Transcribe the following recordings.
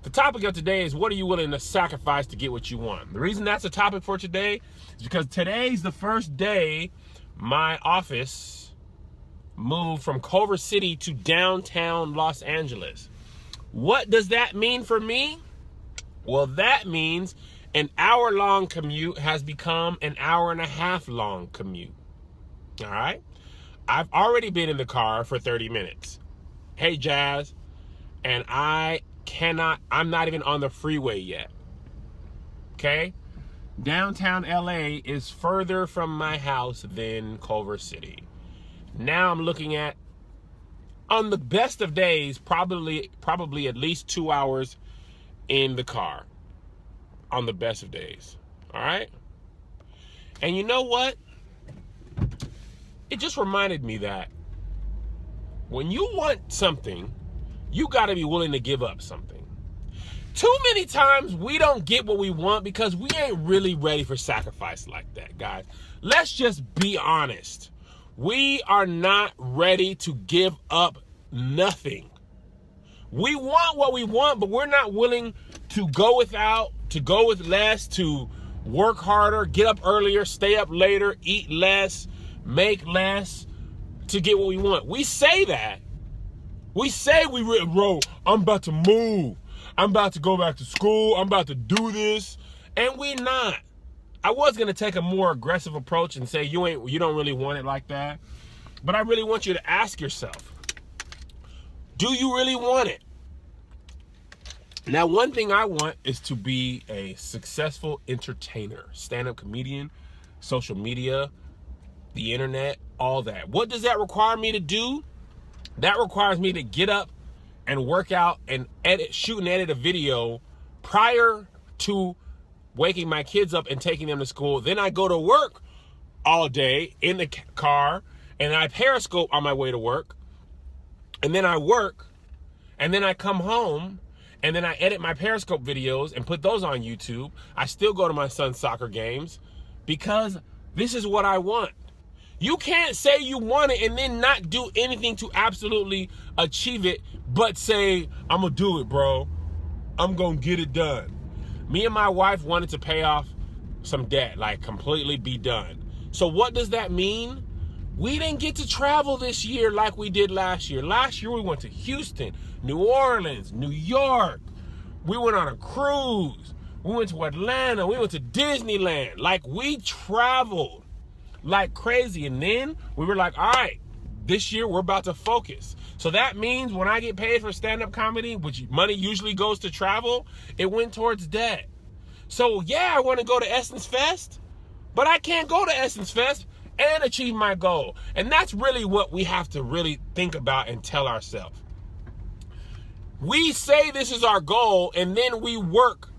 The topic of today is, what are you willing to sacrifice to get what you want? The reason that's a topic for today is because today's the first day my office moved from Culver City to downtown Los Angeles. What does that mean for me? Well, that means an hour-long commute has become an hour-and-a-half long commute. All right? I've already been in the car for 30 minutes. Hey, Jazz. And I'm not even on the freeway yet. Okay? Downtown LA is further from my house than Culver City. Now I'm looking at, on the best of days, probably at least 2 hours in the car. On the best of days. All right? And you know what? It just reminded me that when you want something, you got to be willing to give up something. Too many times we don't get what we want because we ain't really ready for sacrifice like that, guys. Let's just be honest. We are not ready to give up nothing. We want what we want, but we're not willing to go without, to go with less, to work harder, get up earlier, stay up later, eat less, make less to get what we want. We say that. We say I'm about to move. I'm about to go back to school. I'm about to do this. And we not. I was going to take a more aggressive approach and say you don't really want it like that. But I really want you to ask yourself, do you really want it? Now, one thing I want is to be a successful entertainer, stand-up comedian, social media, the internet, all that. What does that require me to do? That requires me to get up and work out and shoot and edit a video prior to waking my kids up and taking them to school. Then I go to work all day in the car, and I Periscope on my way to work. And then I work, and then I come home, and then I edit my Periscope videos and put those on YouTube. I still go to my son's soccer games because this is what I want. You can't say you want it and then not do anything to absolutely achieve it, but say, I'm going to do it, bro. I'm going to get it done. Me and my wife wanted to pay off some debt, like completely be done. So what does that mean? We didn't get to travel this year like we did last year. Last year we went to Houston, New Orleans, New York. We went on a cruise. We went to Atlanta. We went to Disneyland. Like, we traveled like crazy. And then we were like, all right, this year we're about to focus. So that means when I get paid for stand-up comedy, which money usually goes to travel, it went towards debt. So yeah, I want to go to Essence Fest, but I can't go to Essence Fest and achieve my goal. And that's really what we have to really think about and tell ourselves. We say this is our goal, and then we work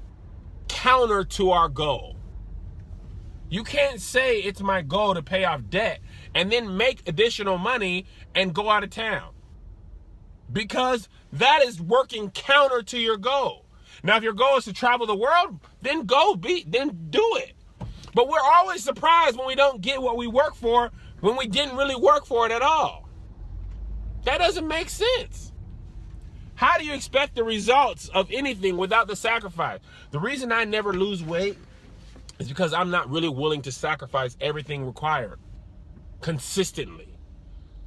counter to our goal. You can't say it's my goal to pay off debt and then make additional money and go out of town, because that is working counter to your goal. Now, if your goal is to travel the world, then do it. But we're always surprised when we don't get what we work for, when we didn't really work for it at all. That doesn't make sense. How do you expect the results of anything without the sacrifice? The reason I never lose weight is because I'm not really willing to sacrifice everything required consistently.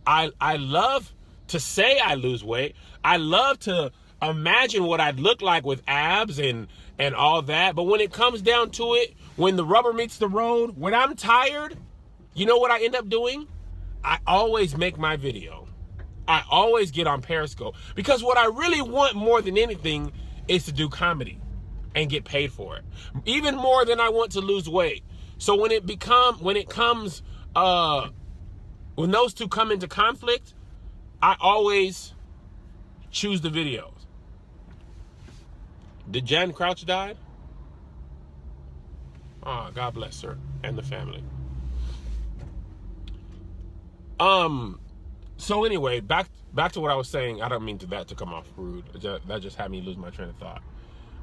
I love to say I lose weight. I love to imagine what I'd look like with abs and all that. But when it comes down to it, when the rubber meets the road, when I'm tired, you know what I end up doing? I always make my video. I always get on Periscope, because what I really want more than anything is to do comedy and get paid for it, even more than I want to lose weight. So when those two come into conflict, I always choose the videos. Did Jan Crouch die? Oh, God bless her and the family. So anyway, back to what I was saying. I don't mean that to come off rude. That just had me lose my train of thought.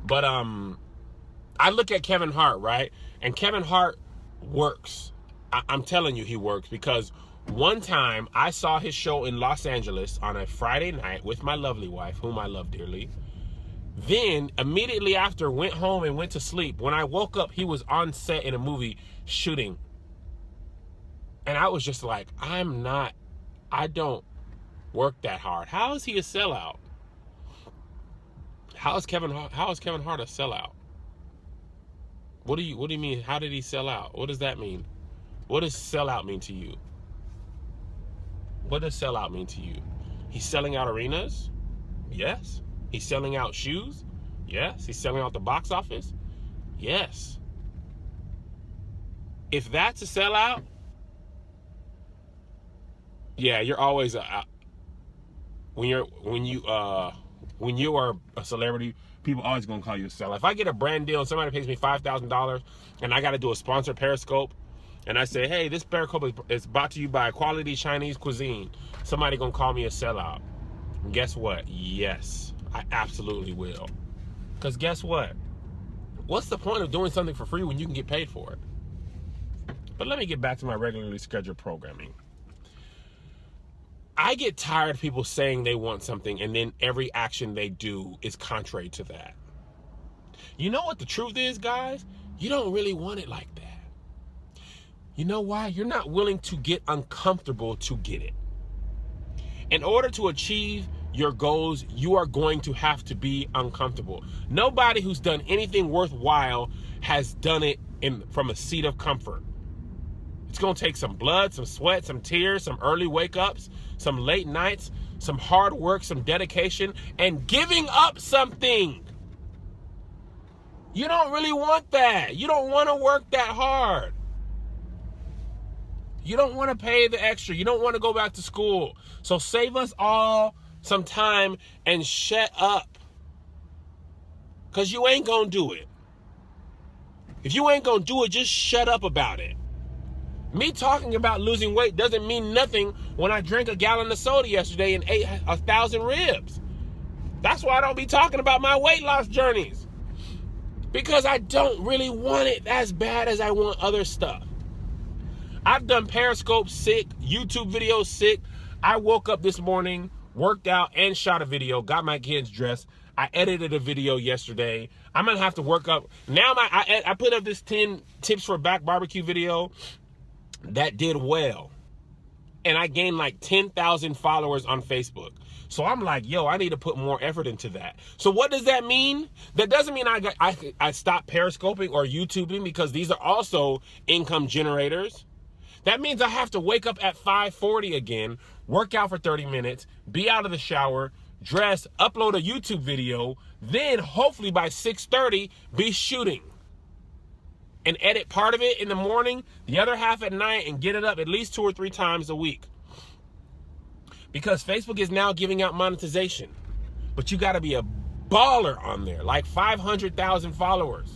But I look at Kevin Hart, right? And Kevin Hart works. I'm telling you, he works, because one time I saw his show in Los Angeles on a Friday night with my lovely wife, whom I love dearly. Then immediately after, went home and went to sleep. When I woke up, he was on set in a movie shooting. And I was just like, I don't work that hard. How is he a sellout? How is Kevin Hart a sellout? What do you mean? How did he sell out? What does that mean? What does sellout mean to you? What does sellout mean to you? He's selling out arenas? Yes. He's selling out shoes? Yes. He's selling out the box office? Yes. If that's a sellout, yeah, you're always when you are a celebrity, people always gonna call you a sellout. If I get a brand deal and somebody pays me $5,000 and I got to do a sponsored Periscope, and I say, hey, this Periscope is brought to you by Quality Chinese Cuisine, somebody gonna call me a sellout. And guess what? Yes, I absolutely will. Because guess what? What's the point of doing something for free when you can get paid for it? But let me get back to my regularly scheduled programming. I get tired of people saying they want something and then every action they do is contrary to that. You know what the truth is, guys? You don't really want it like that. You know why? You're not willing to get uncomfortable to get it. In order to achieve your goals, you are going to have to be uncomfortable. Nobody who's done anything worthwhile has done it from a seat of comfort. It's going to take some blood, some sweat, some tears, some early wake-ups, some late nights, some hard work, some dedication, and giving up something. You don't really want that. You don't want to work that hard. You don't want to pay the extra. You don't want to go back to school. So save us all some time and shut up. Because you ain't going to do it. If you ain't going to do it, just shut up about it. Me talking about losing weight doesn't mean nothing when I drank a gallon of soda yesterday and ate 1,000 ribs. That's why I don't be talking about my weight loss journeys. Because I don't really want it as bad as I want other stuff. I've done Periscope sick, YouTube videos sick. I woke up this morning, worked out and shot a video, got my kids dressed. I edited a video yesterday. I'm going to have to work up. Now I put up this 10 tips for back barbecue video that did well. And I gained like 10,000 followers on Facebook. So I'm like, yo, I need to put more effort into that. So what does that mean? That doesn't mean I stopped Periscoping or YouTubing, because these are also income generators. That means I have to wake up at 5:40 again, work out for 30 minutes, be out of the shower, dress, upload a YouTube video, then hopefully by 6:30 be shooting. And edit part of it in the morning, the other half at night, and get it up at least 2 or 3 times a week. Because Facebook is now giving out monetization. But you got to be a baller on there, like 500,000 followers.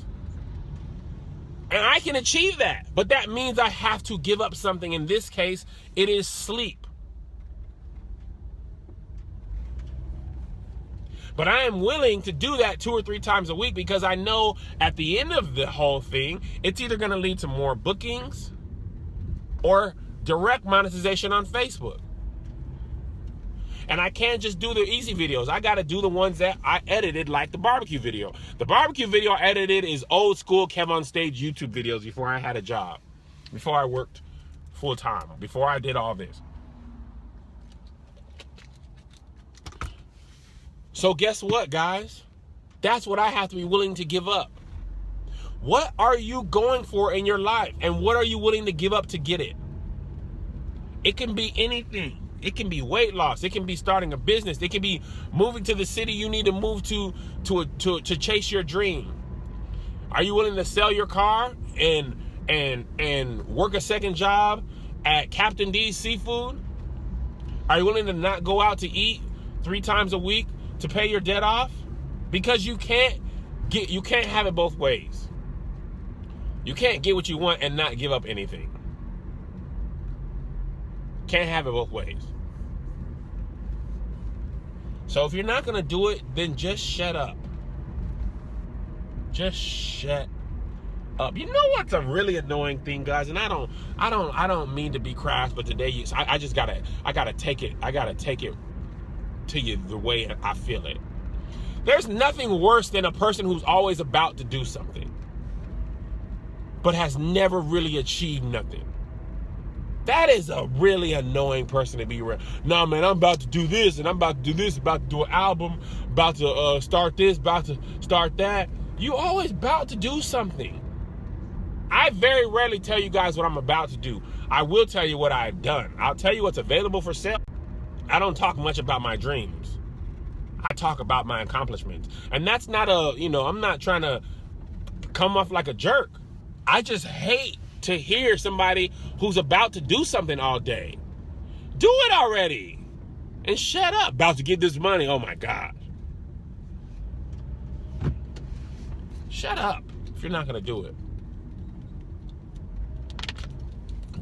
And I can achieve that. But that means I have to give up something. In this case, it is sleep. But I am willing to do that 2 or 3 times a week, because I know at the end of the whole thing, it's either going to lead to more bookings or direct monetization on Facebook. And I can't just do the easy videos. I got to do the ones that I edited, like the barbecue video. The barbecue video I edited is old school KevOnStage YouTube videos before I had a job, before I worked full time, before I did all this. So guess what, guys? That's what I have to be willing to give up. What are you going for in your life? And what are you willing to give up to get it? It can be anything. It can be weight loss. It can be starting a business. It can be moving to the city you need to move to chase your dream. Are you willing to sell your car and work a second job at Captain D's Seafood? Are you willing to not go out to eat 3 times a week to pay your debt off? Because you can't have it both ways. You can't get what you want and not give up anything. Can't have it both ways. So if you're not going to do it, then just shut up. Just shut up. You know what's a really annoying thing, guys? And I don't mean to be crass, but today I just gotta take it to you the way I feel it. There's nothing worse than a person who's always about to do something, but has never really achieved nothing. That is a really annoying person to be around. Nah, man, I'm about to do this, and I'm about to do this, about to do an album, about to start this, about to start that. You always about to do something. I very rarely tell you guys what I'm about to do. I will tell you what I've done. I'll tell you what's available for sale. I don't talk much about my dreams. I talk about my accomplishments. And that's not I'm not trying to come off like a jerk. I just hate to hear somebody who's about to do something all day. Do it already. And shut up. About to get this money. Oh my gosh. Shut up if you're not going to do it.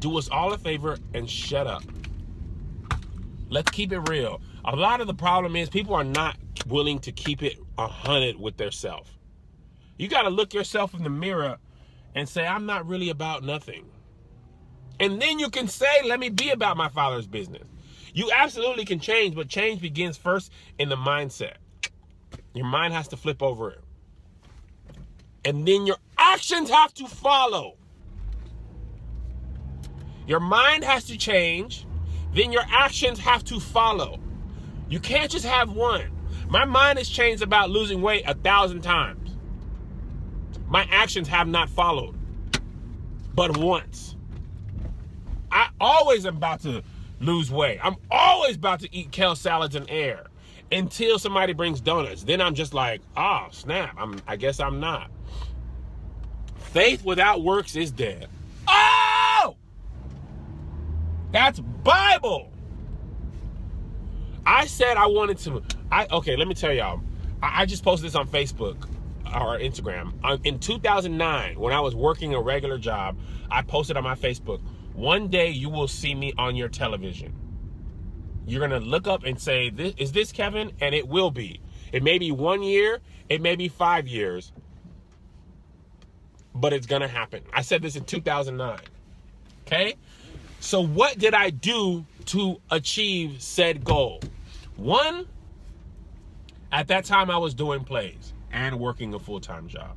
Do us all a favor and shut up. Let's keep it real. A lot of the problem is people are not willing to keep it 100 with their self. You got to look yourself in the mirror and say, I'm not really about nothing. And then you can say, let me be about my Father's business. You absolutely can change, but change begins first in the mindset. Your mind has to flip over it. And then your actions have to follow. Your mind has to change, then your actions have to follow. You can't just have one. My mind has changed about losing weight 1,000 times. My actions have not followed, but once. I always am about to lose weight. I'm always about to eat kale salads and air until somebody brings donuts. Then I'm just like, oh, snap. I guess I'm not. Faith without works is dead. Oh! That's Bible. I said I wanted to. Okay, let me tell y'all. I just posted this on Facebook or Instagram. In 2009, when I was working a regular job, I posted on my Facebook, one day you will see me on your television. You're going to look up and say, is this Kevin? And it will be. It may be 1 year. It may be 5 years. But it's going to happen. I said this in 2009. Okay? So what did I do to achieve said goal? One, at that time I was doing plays and working a full-time job.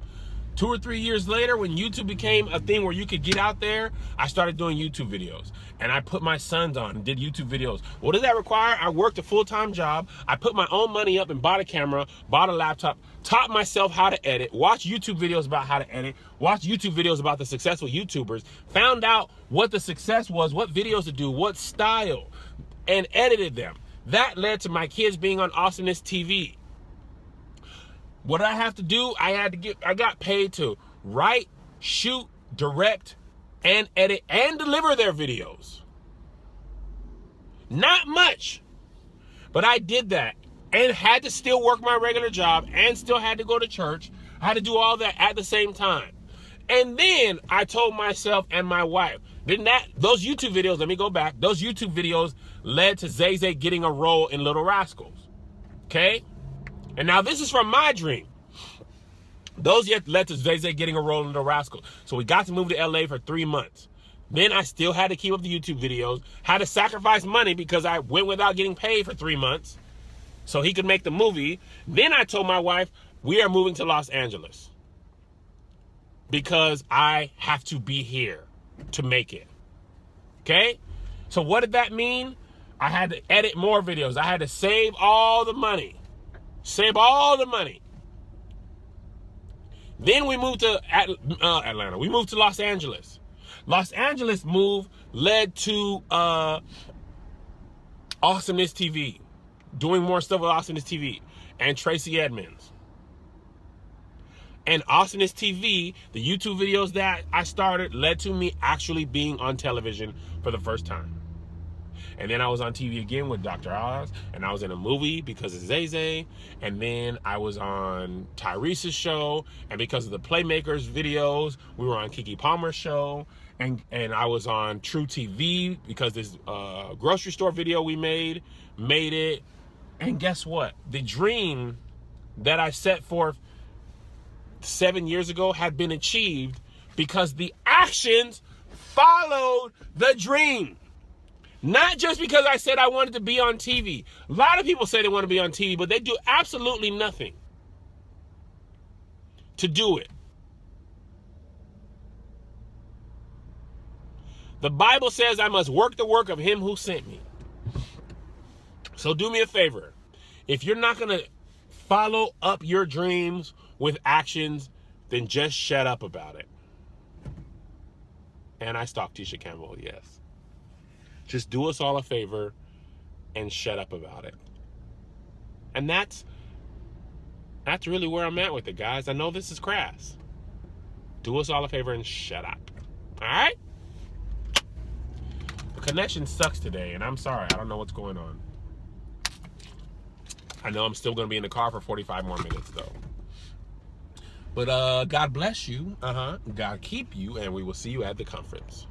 2 or 3 years later, when YouTube became a thing where you could get out there, I started doing YouTube videos. And I put my sons on and did YouTube videos. What does that require? I worked a full-time job. I put my own money up and bought a camera, bought a laptop, taught myself how to edit, watched YouTube videos about how to edit, watched YouTube videos about the successful YouTubers, found out what the success was, what videos to do, what style, and edited them. That led to my kids being on Awesomeness TV. What did I have to do? I got paid to write, shoot, direct, and edit, and deliver their videos. Not much, but I did that and had to still work my regular job and still had to go to church. I had to do all that at the same time. And then I told myself and my wife, those YouTube videos, let me go back, those YouTube videos led to Zay Zay getting a role in Little Rascals. Okay? And now this is from my dream. Those yet led to Zay Zay getting a role in The Rascal. So we got to move to LA for 3 months. Then I still had to keep up the YouTube videos, had to sacrifice money because I went without getting paid for 3 months so he could make the movie. Then I told my wife, we are moving to Los Angeles because I have to be here to make it. Okay? So what did that mean? I had to edit more videos. I had to save all the money. Save all the money. Then we moved to Atlanta. We moved to Los Angeles. Los Angeles move led to Awesomeness TV. Doing more stuff with Awesomeness TV. And Tracy Edmonds. And Awesomeness TV, the YouTube videos that I started, led to me actually being on television for the first time. And then I was on TV again with Dr. Oz, and I was in a movie because of Zay Zay, and then I was on Tyrese's show, and because of the Playmakers videos, we were on Keke Palmer's show, and I was on True TV because this grocery store video we made it. And guess what? The dream that I set forth 7 years ago had been achieved because the actions followed the dream. Not just because I said I wanted to be on TV. A lot of people say they want to be on TV, but they do absolutely nothing. to do it. The Bible says I must work the work of him who sent me. So do me a favor. If you're not going to follow up your dreams with actions, then just shut up about it. And I stalked Tisha Campbell, yes. Just do us all a favor and shut up about it. And that's really where I'm at with it, guys. I know this is crass. Do us all a favor and shut up. All right? The connection sucks today, and I'm sorry. I don't know what's going on. I know I'm still going to be in the car for 45 more minutes, though. But God bless you. God keep you, and we will see you at the conference.